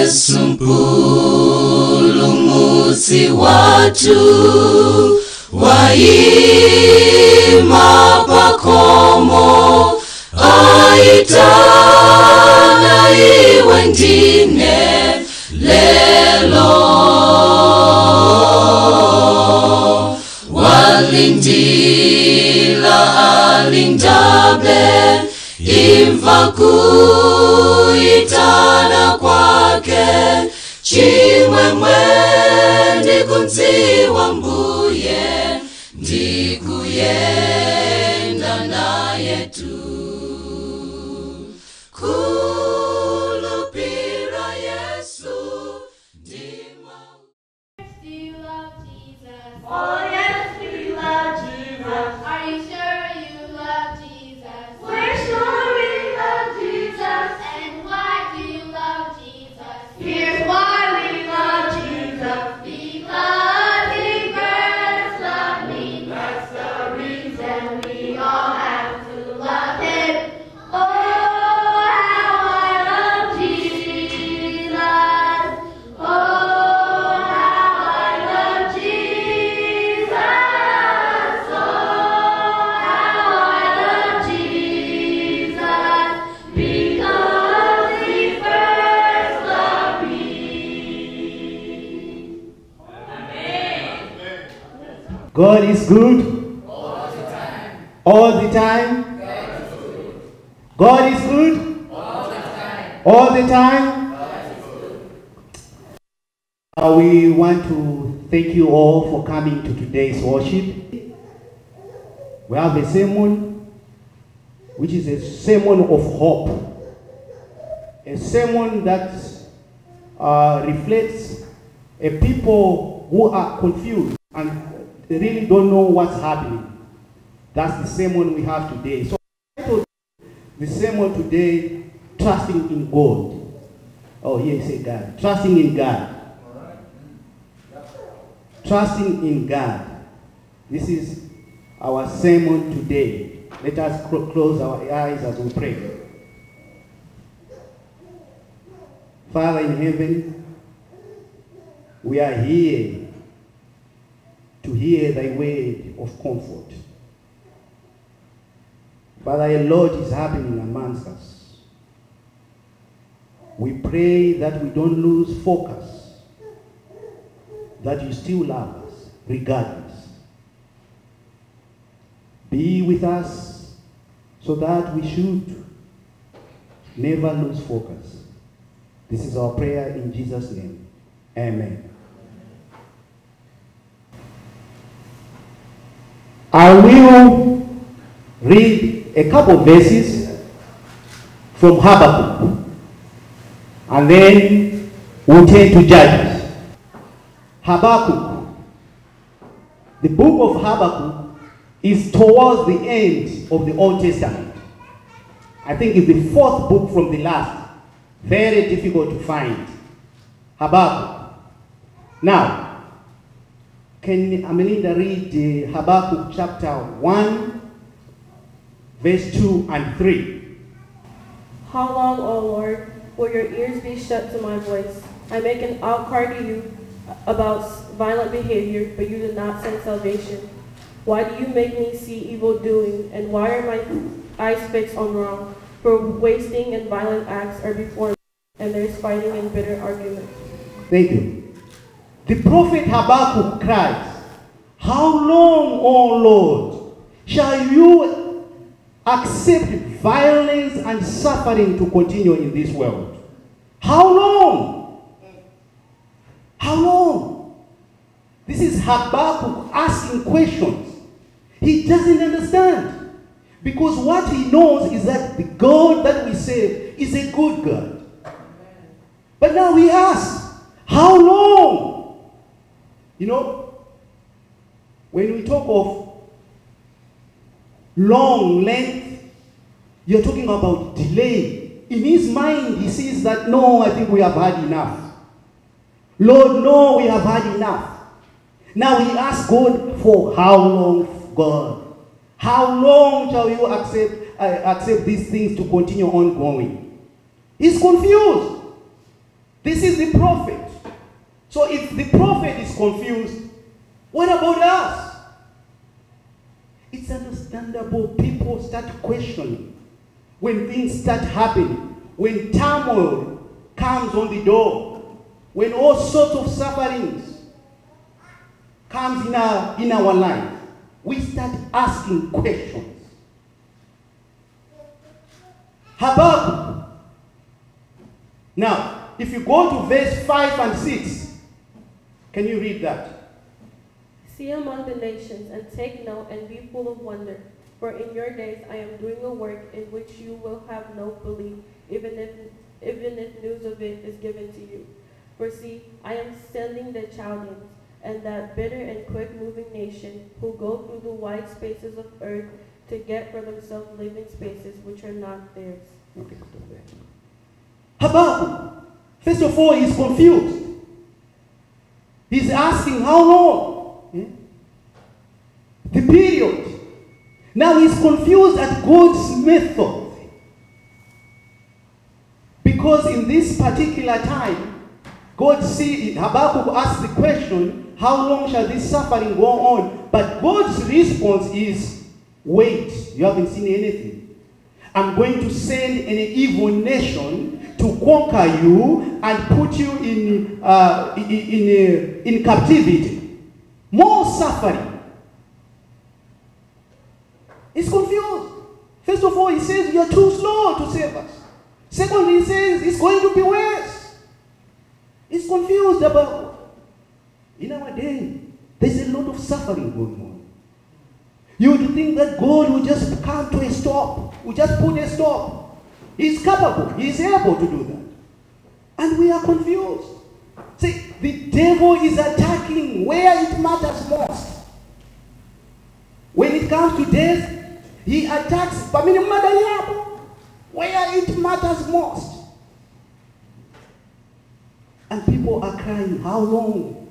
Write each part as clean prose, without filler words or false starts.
Yesu mpulumutsi watu, waima pakomo, aitana iwe ndine lelo. Walindila alindabe, imva kuitana kwake, chimwemwe ndikunziwa mbuye, ndikuyenda naye tu. Kulupira Yesu ndima. Do you love Jesus? Oh yes, we love Jesus. Are you sure you love Jesus? We're sure we love Jesus. And why do you love Jesus? Here's why we love Jesus. Because he first loved me. That's the reason we all have to love him. Oh, how I love Jesus. Oh, how I love Jesus. Oh, how I love Jesus. Because he first loved me. God is good. All the time. God is good. All the time. We want to thank you all for coming to today's worship. We have a sermon, which is a sermon of hope. A sermon that reflects a people who are confused and they really don't know what's happening. That's the sermon we have today. So I titled the sermon today, Trusting in God. Oh, yes, say God. Trusting in God. Trusting in God. This is our sermon today. Let us close our eyes as we pray. Father in heaven, we are here to hear thy word of comfort. Father, a lot is happening amongst us. We pray that we don't lose focus, that you still love us regardless. Be with us so that we should never lose focus. This is our prayer in Jesus' name. Amen. I will read a couple verses from Habakkuk, and then we'll turn to Judges. Habakkuk. The book of Habakkuk is towards the end of the Old Testament. I think it's the fourth book from the last. Very difficult to find. Habakkuk. Now, can Amelinda read Habakkuk chapter 1, verse 2 and 3? How long, O Lord, will your ears be shut to my voice? I make an outcry to you about violent behavior, but you do not send salvation. Why do you make me see evil doing, and why are my eyes fixed on wrong? For wasting and violent acts are before me, and there is fighting and bitter argument. Thank you. The prophet Habakkuk cries, how long, O Lord, shall you accept violence and suffering to continue in this world? How long? How long? This is Habakkuk asking questions. He doesn't understand. Because what he knows is that the God that we serve is a good God. But now he asks, how long? You know, when we talk of long length, you're talking about delay. In his mind, he sees that, no, I think we have had enough. Lord, no, we have had enough. Now he asks God for how long, God? How long shall you accept these things to continue ongoing? He's confused. This is the prophet. So if the prophet is confused, what about us? It's understandable people start questioning when things start happening, when turmoil comes on the door, when all sorts of sufferings comes in our life. We start asking questions. Habakkuk. Now, if you go to verse 5 and 6, can you read that? See among the nations, and take note, and be full of wonder. For in your days I am doing a work in which you will have no belief, even if news of it is given to you. For see, I am sending the Chaldeans, and that bitter and quick-moving nation, who go through the wide spaces of earth to get for themselves living spaces which are not theirs. Okay, stop there. Habakkuk, first of all, he's confused. He's asking how long? The period. Now he's confused at God's method. Because in this particular time, Habakkuk asked the question, how long shall this suffering go on? But God's response is, wait, you haven't seen anything. I'm going to send an evil nation to conquer you and put you in captivity. More suffering. He's confused. First of all, he says, you're too slow to save us. Secondly, he says, it's going to be worse. He's confused about, in our day, there's a lot of suffering going on. You would think that God will just come to a stop, will just put a stop. He's capable, he's able to do that. And we are confused. See, the devil is attacking where it matters most. When it comes to death, he attacks where it matters most. And people are crying, how long?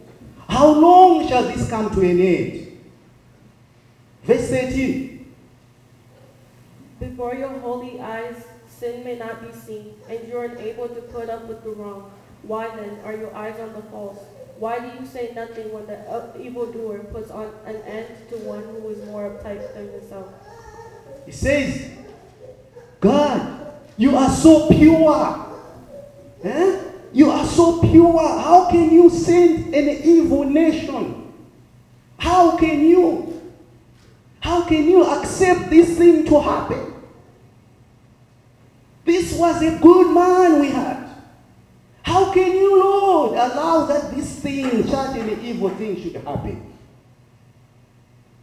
How long shall this come to an end? Verse 13. Before your holy eyes, sin may not be seen, and you are unable to put up with the wrong. Why then are your eyes on the false? Why do you say nothing when the evildoer puts on an end to one who is more uptight than himself? He says, God, you are so pure. You are so pure. How can you send an evil nation? How can you? How can you accept this thing to happen? This was a good man we had. How can you, Lord, allow that this thing, such an evil thing, should happen?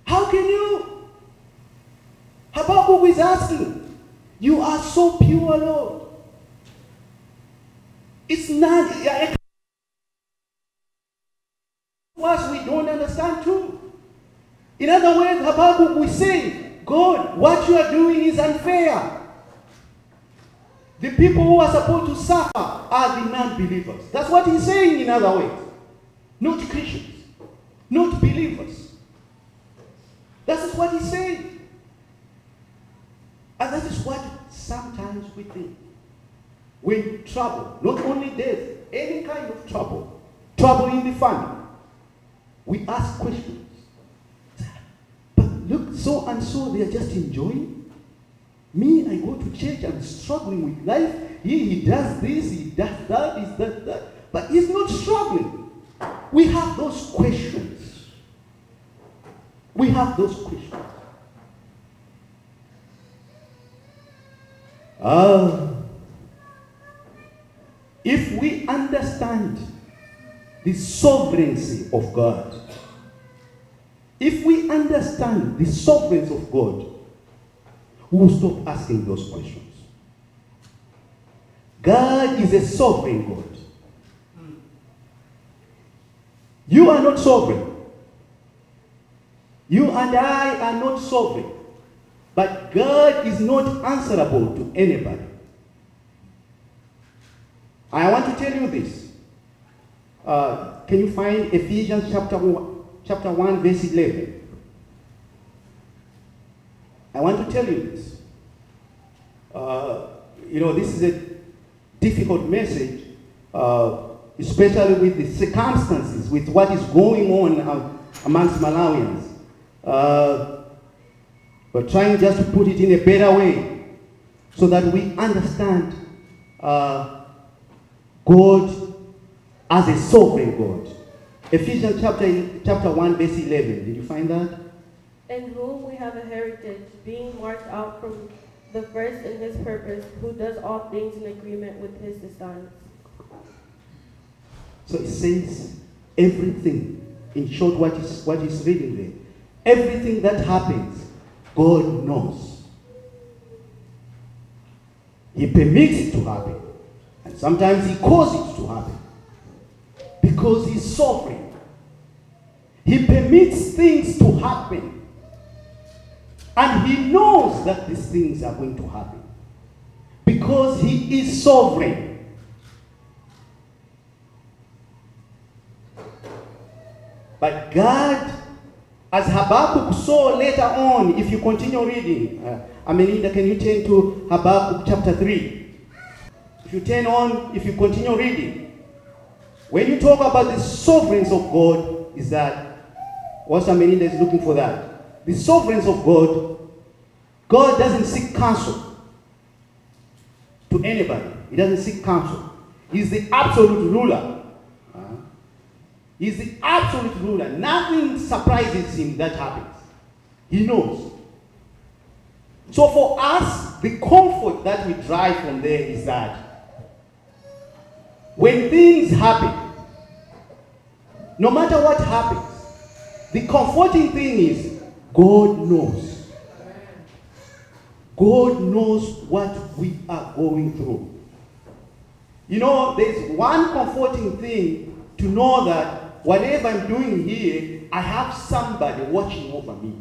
How can you? Habakkuk is asking, you are so pure, Lord. It's not, what we don't understand too. In other words, Habakkuk will say, God, what you are doing is unfair. The people who are supposed to suffer are the non-believers. That's what he's saying in other words. Not Christians. Not believers. That is what he's saying. And that is what sometimes we think. When trouble, not only death, any kind of trouble in the family, we ask questions. But look, so and so, they are just enjoying. Me, I go to church, I'm struggling with life. He does this, he does that, he does that. But he's not struggling. We have those questions. We have those questions. If we understand the sovereignty of God, if we understand the sovereignty of God, we will stop asking those questions. God is a sovereign God. You are not sovereign. You and I are not sovereign. But God is not answerable to anybody. I want to tell you this. Can you find Ephesians chapter 1, verse 11? I want to tell you this. This is a difficult message, especially with the circumstances, with what is going on amongst Malawians. We're trying just to put it in a better way so that we understand God as a sovereign God. Ephesians chapter 1 verse 11. Did you find that? In whom we have a heritage, being marked out from the first in his purpose, who does all things in agreement with his designs. So it says everything. In short, what is reading there. Everything that happens, God knows. He permits it to happen. And sometimes he causes it to happen. Because he's sovereign. He permits things to happen. And he knows that these things are going to happen. Because he is sovereign. But God, as Habakkuk saw later on, if you continue reading, Amelinda, can you turn to Habakkuk chapter 3? If you continue reading, when you talk about the sovereignty of God, is that, what Amelinda is looking for that? The sovereignty of God, God doesn't seek counsel to anybody. He doesn't seek counsel. He's the absolute ruler. He's the absolute ruler. Nothing surprises him that happens. He knows. So for us, the comfort that we derive from there is that when things happen, no matter what happens, the comforting thing is God knows. God knows what we are going through. You know, there's one comforting thing to know that whatever I'm doing here, I have somebody watching over me.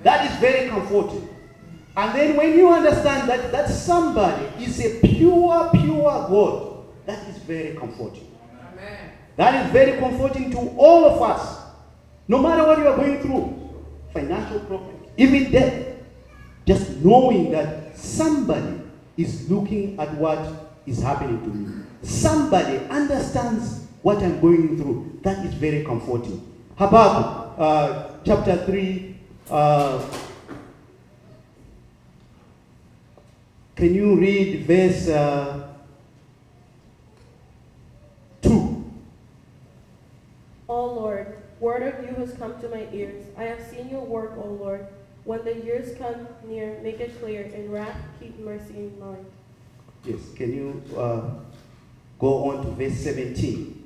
That is very comforting. And then when you understand that that somebody is a pure God, that is very comforting. Amen. That is very comforting to all of us. No matter what you are going through, financial problems, even death, just knowing that somebody is looking at what is happening to me. Somebody understands what I'm going through. That is very comforting. Habakkuk chapter 3. Can you read verse 2? O Lord, word of you has come to my ears. I have seen your work, O Lord. When the years come near, make it clear. In wrath, keep mercy in mind. Yes, can you go on to verse 17?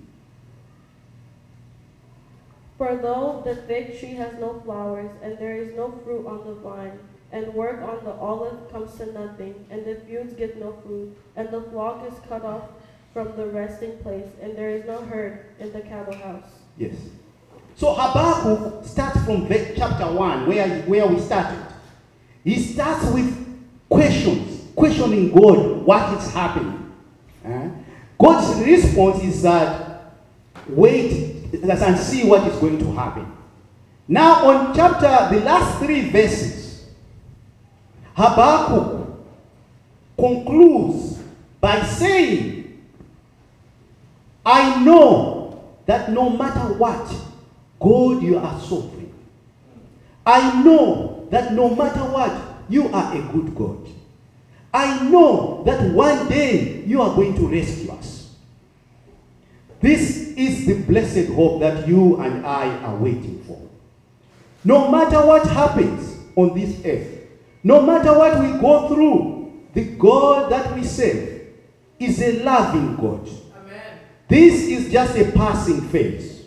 For though the fig tree has no flowers, and there is no fruit on the vine, and work on the olive comes to nothing, and the fields give no fruit, and the flock is cut off from the resting place, and there is no herd in the cattle house. Yes. So Habakkuk starts from chapter 1, where we started. He starts with questioning God, what is happening. God's response is that, wait and see what is going to happen. Now on the last 3 verses, Habakkuk concludes by saying, I know that no matter what, God, you are sovereign. I know that no matter what, you are a good God. I know that one day you are going to rescue us. This is the blessed hope that you and I are waiting for. No matter what happens on this earth, no matter what we go through, the God that we serve is a loving God. Amen. This is just a passing phase.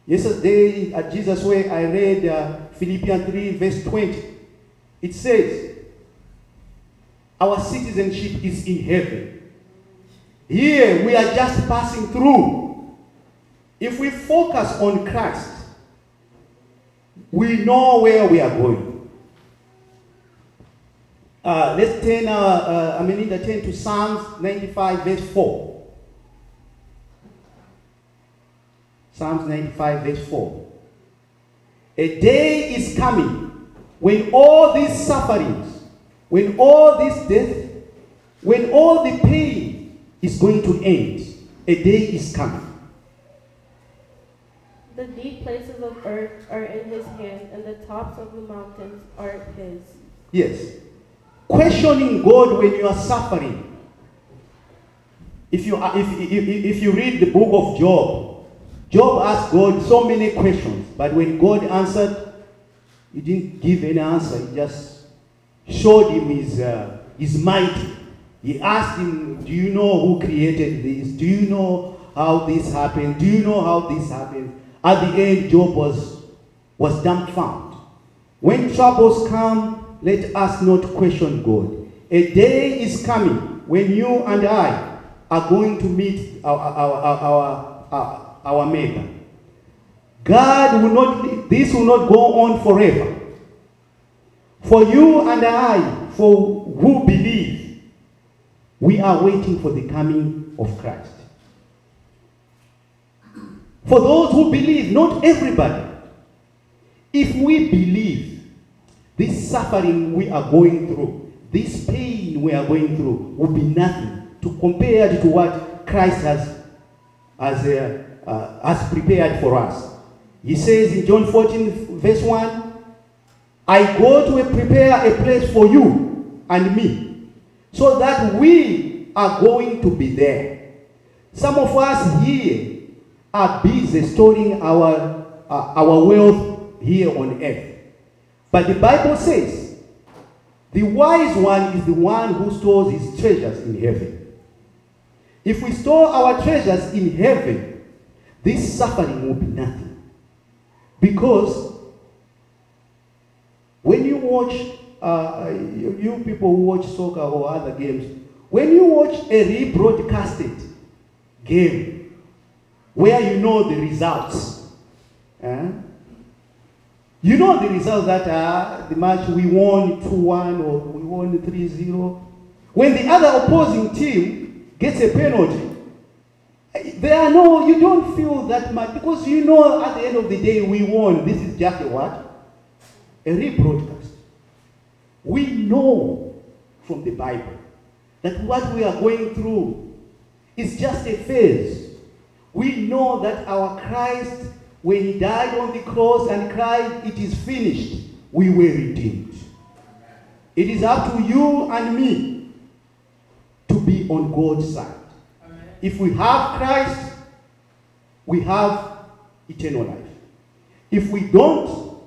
Yesterday at Jesus' Way, I read Philippians 3 verse 20. It says, our citizenship is in heaven. Here we are just passing through. If we focus on Christ, we know where we are going. Let's turn to Psalms 95 verse 4. Psalms 95 verse 4. A day is coming when all these sufferings, when all this death, when all the pain is going to end. A day is coming. The deep places of earth are in his hand, and the tops of the mountains are his. Yes. Questioning God when you are suffering. If you read the book of Job, Job asked God so many questions, but when God answered, he didn't give any answer. He just showed him his might. He asked him, do you know who created this? Do you know how this happened? Do you know how this happened? At the end, Job was dumbfounded. When troubles come, let us not question God. A day is coming when you and I are going to meet our Maker. God will not, this will not go on forever. For you and I, for who believe, we are waiting for the coming of Christ. For those who believe, not everybody. If we believe, this suffering we are going through, this pain we are going through, will be nothing to compare to what Christ has prepared for us. He says in John 14, verse 1, I go to prepare a place for you and me, so that we are going to be there. Some of us here are busy storing our wealth here on earth. But the Bible says, the wise one is the one who stores his treasures in heaven. If we store our treasures in heaven, this suffering will be nothing. Because when you watch, you people who watch soccer or other games, when you watch a rebroadcasted game, where you know the results, you know the results that the match we won 2-1 or we won 3-0. When the other opposing team gets a penalty, you don't feel that much, because you know at the end of the day we won. This is just a what? A rebroadcast. We know from the Bible that what we are going through is just a phase. We know that our Christ, when he died on the cross and cried, it is finished, we were redeemed. It is up to you and me to be on God's side. Amen. If we have Christ, we have eternal life. If we don't,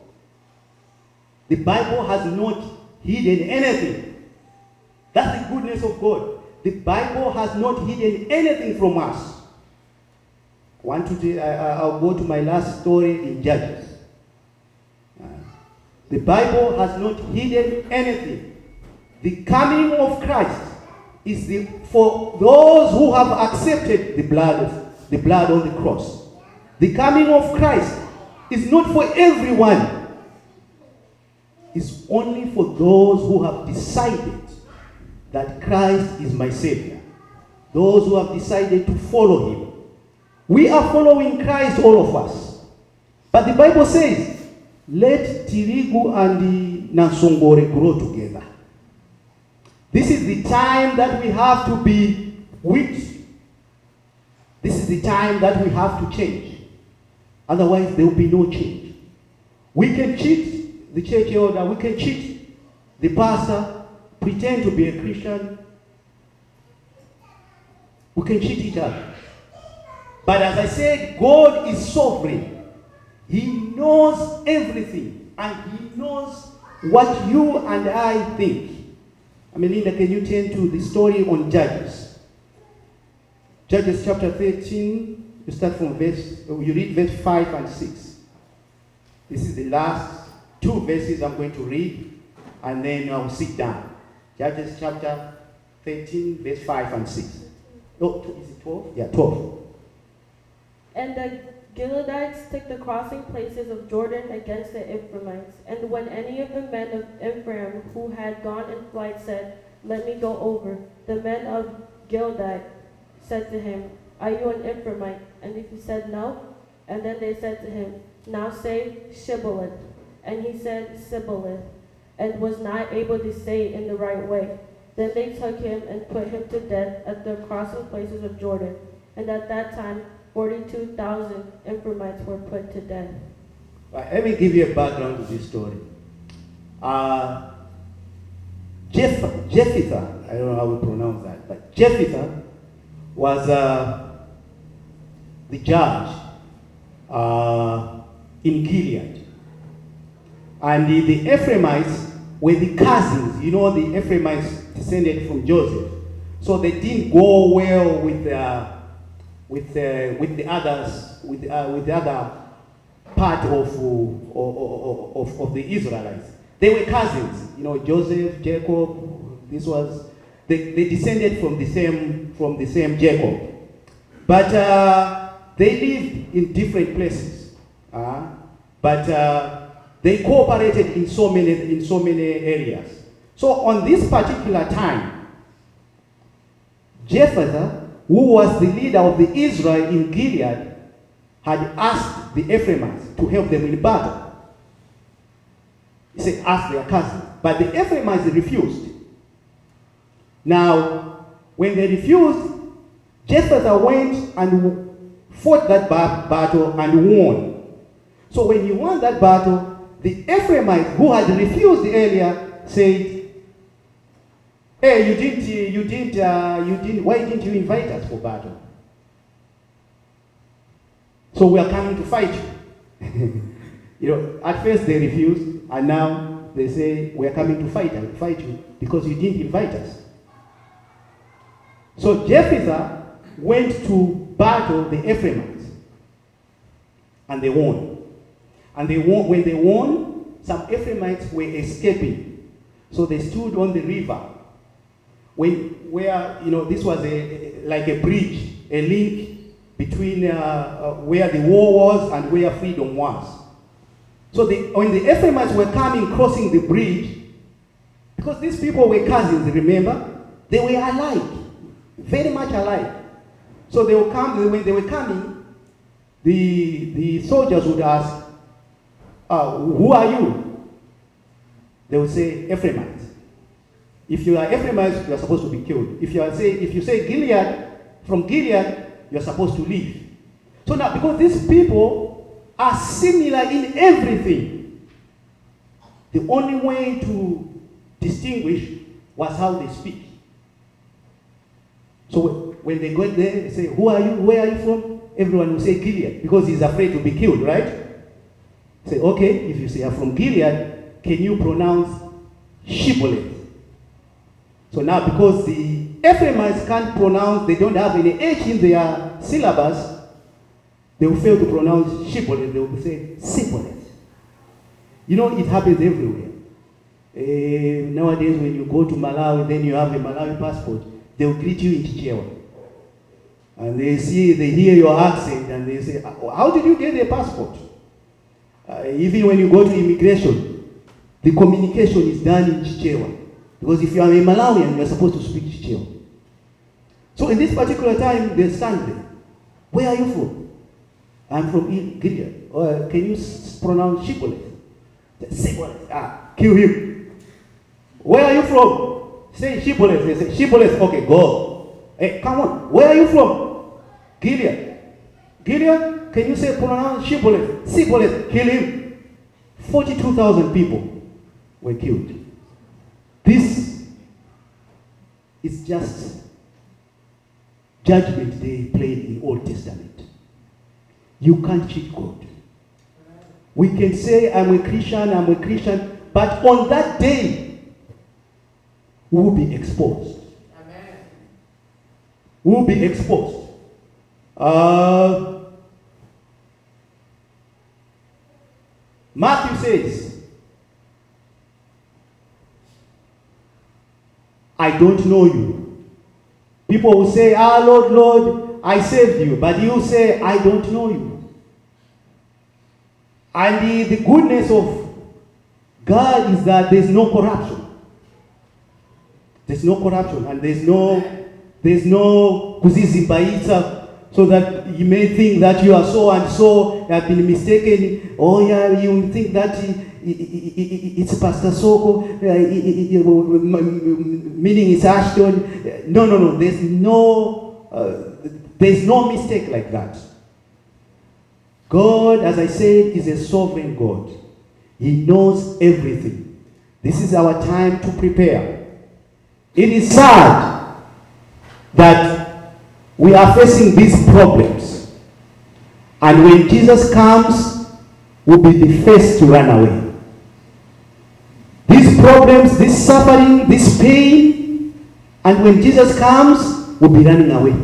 the Bible has not hidden anything. That's the goodness of God. The Bible has not hidden anything from us. I'll go to my last story in Judges. The Bible has not hidden anything. The coming of Christ is for those who have accepted the blood on the cross. The coming of Christ is not for everyone. It's only for those who have decided that Christ is my Savior. Those who have decided to follow him. We are following Christ, all of us. But the Bible says, let tirigu and nansongore grow together. This is the time that we have to be with. This is the time that we have to change. Otherwise, there will be no change. We can cheat the church elder, we can cheat the pastor, pretend to be a Christian. We can cheat each other. But as I said, God is sovereign. He knows everything. And he knows what you and I think. Melinda, can you turn to the story on Judges? Judges chapter 13, you start from you read verse 5 and 6. This is the last two verses I'm going to read, and then I'll sit down. Judges chapter 13, verse 5 and 6. Oh, is it 12? Yeah, 12. And the Gileadites took the crossing places of Jordan against the Ephraimites. And when any of the men of Ephraim who had gone in flight said, let me go over, the men of Gilead said to him, are you an Ephraimite? And if he said no, and then they said to him, now say Shibboleth. And he said Sibboleth, and was not able to say it in the right way. Then they took him and put him to death at the crossing places of Jordan. and at that time 42,000 Ephraimites were put to death. Right, let me give you a background to this story. Jephthah, I don't know how we pronounce that, but Jephthah was the judge in Gilead. And the Ephraimites were the cousins. You know, the Ephraimites descended from Joseph. So they didn't go well with the others, with the other part of the Israelites. They were cousins. You know, Joseph, Jacob. They descended from the same Jacob. But they lived in different places. But they cooperated in so many areas. So on this particular time, Jephthah, who was the leader of the Israel in Gilead, had asked the Ephraimites to help them in battle. He said, ask their cousins. But the Ephraimites refused. Now, when they refused, Jephthah went and fought that battle and won. So when he won that battle, the Ephraimites who had refused earlier said, hey, why didn't you invite us for battle? So we are coming to fight you. You know, at first they refused, and now they say, we are coming to fight you because you didn't invite us. So Jephthah went to battle the Ephraimites, and they won. And when they won, some Ephraimites were escaping. So they stood on the river, where you know, this was like a bridge, a link between where the war was and where freedom was. So when the Ephraimites were crossing the bridge, because these people were cousins, remember? They were alike, very much alike. So they would come, when they were coming, the soldiers would ask, who are you? They would say, Ephraimites. If you are Ephraimites, you are supposed to be killed. If you say Gilead, from Gilead, you are supposed to leave. So now, because these people are similar in everything, the only way to distinguish was how they speak. So when they go there, they say, who are you? Where are you from? Everyone will say Gilead, because he's afraid to be killed, right? Say, okay, if you say I'm from Gilead, can you pronounce Shibboleth? So now, because the Ephraimites can't pronounce, they don't have any H in their syllabus, they will fail to pronounce Shibboleth. They will say Sibboleth. You know, it happens everywhere. Nowadays, when you go to Malawi, then you have a Malawi passport, they will greet you in Chichewa. And they hear your accent, and they say, how did you get a passport? Even when you go to immigration, the communication is done in Chichewa. Because if you are a Malawian, you are supposed to speak Chichewa. So in this particular time, they stand there. Where are you from? I'm from Gilead. Can you pronounce Shibboleth? Shibboleth. Kill him. Where are you from? Say Shibboleth. They say Shibboleth. Okay, go. Hey, come on. Where are you from? Gilead. Gilead? Can you say pronounce Shibboleth? Shibboleth. Kill him. 42,000 people were killed. This is just judgment they played in Old Testament. You can't cheat God. We can say, I'm a Christian, but on that day, we will be exposed. Amen. We will be exposed. Matthew says, I don't know you. People will say, Lord, Lord, I saved you. But you say, I don't know you. And the goodness of God is that there's no corruption. There's no corruption. And there's no kuzizimbaita, so that you may think that you are so and so, you have been mistaken. Oh yeah, you think that it's Pastor Soko, meaning it's Ashton. No. There's no There's no mistake like that. God, as I said, is a sovereign God. He knows everything. This is our time to prepare. It is sad that we are facing these problems. And when Jesus comes, we'll be the first to run away. These problems, this suffering, this pain, and when Jesus comes, we'll be running away.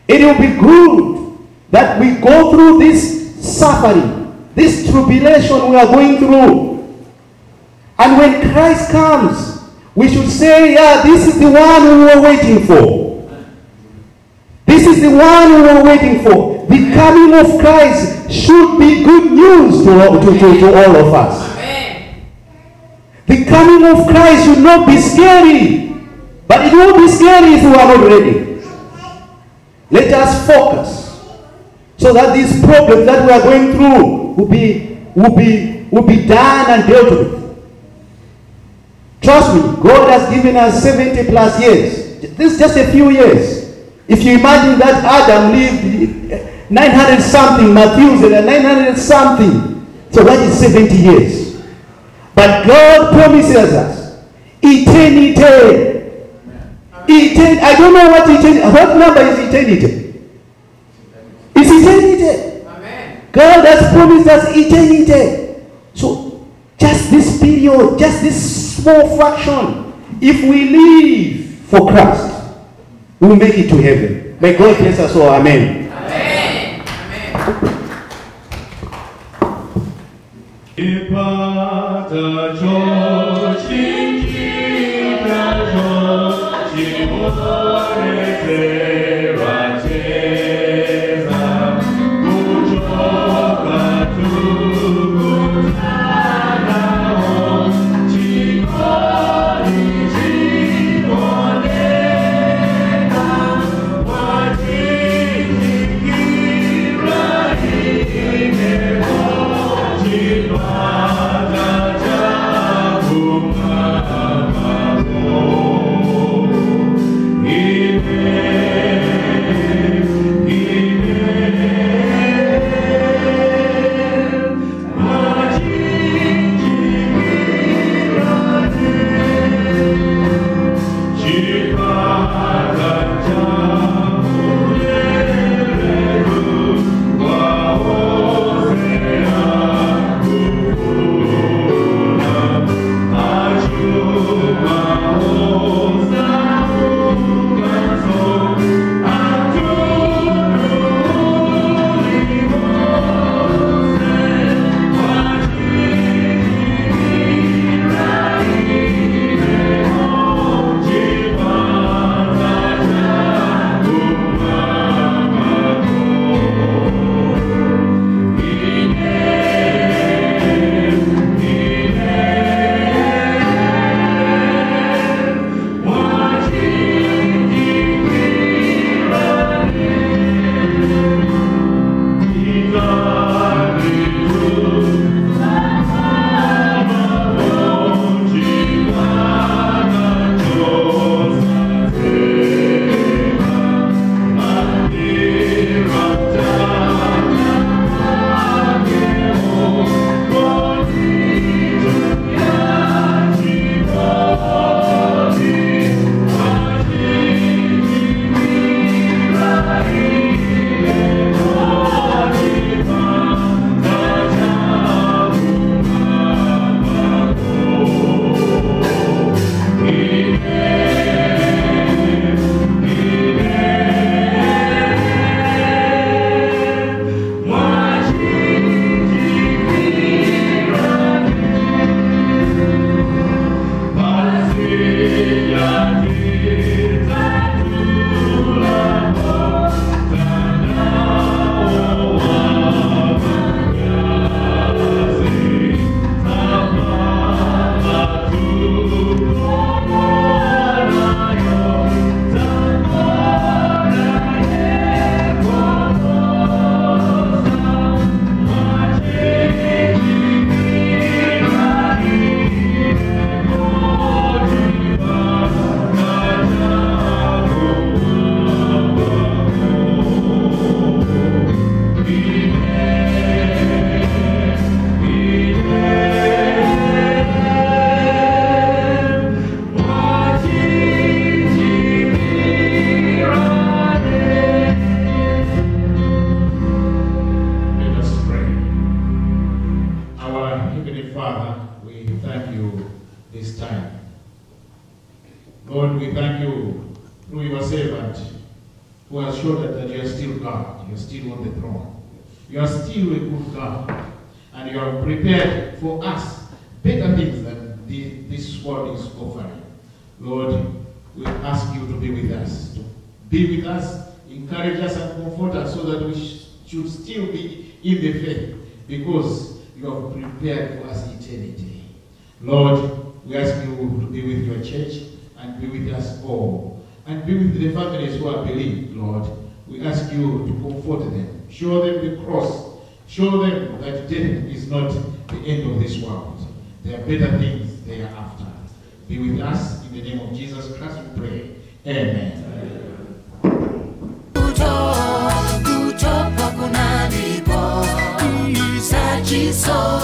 It will be good that we go through this suffering, this tribulation we are going through. And when Christ comes, we should say, yeah, this is the one we were waiting for. This is the one we were waiting for. The coming of Christ should be good news to all of us. Amen. The coming of Christ should not be scary. But it will be scary if we are not ready. Let us focus so that these problems that we are going through will be done and dealt with. Trust me, God has given us 70 plus years. This is just a few years. If you imagine that Adam lived 900 something, Methuselah 900 something. So what is 70 years? But God promises us eternity. I don't know what eternity. What number is eternity? It's eternity. Amen. God has promised us eternity. So just this period, just this small fraction, if we live for Christ, we will make it to heaven. May God bless us all. Amen. Amen. Lord, we thank you through your servant who has showed us that you are still God, you are still on the throne. You are still a good God, and you have prepared for us better things than this world is offering. Lord, we ask you to be with us, encourage us and comfort us so that we should still be in the faith, because you have prepared for us eternity. Lord, we ask you to be with your church and be with us all, and be with the families who are believed, Lord. We ask you to comfort them, show them the cross, show them that death is not the end of this world. There are better things thereafter. Be with us in the name of Jesus Christ, we pray. Amen. Kutoka kunalipo, isachiso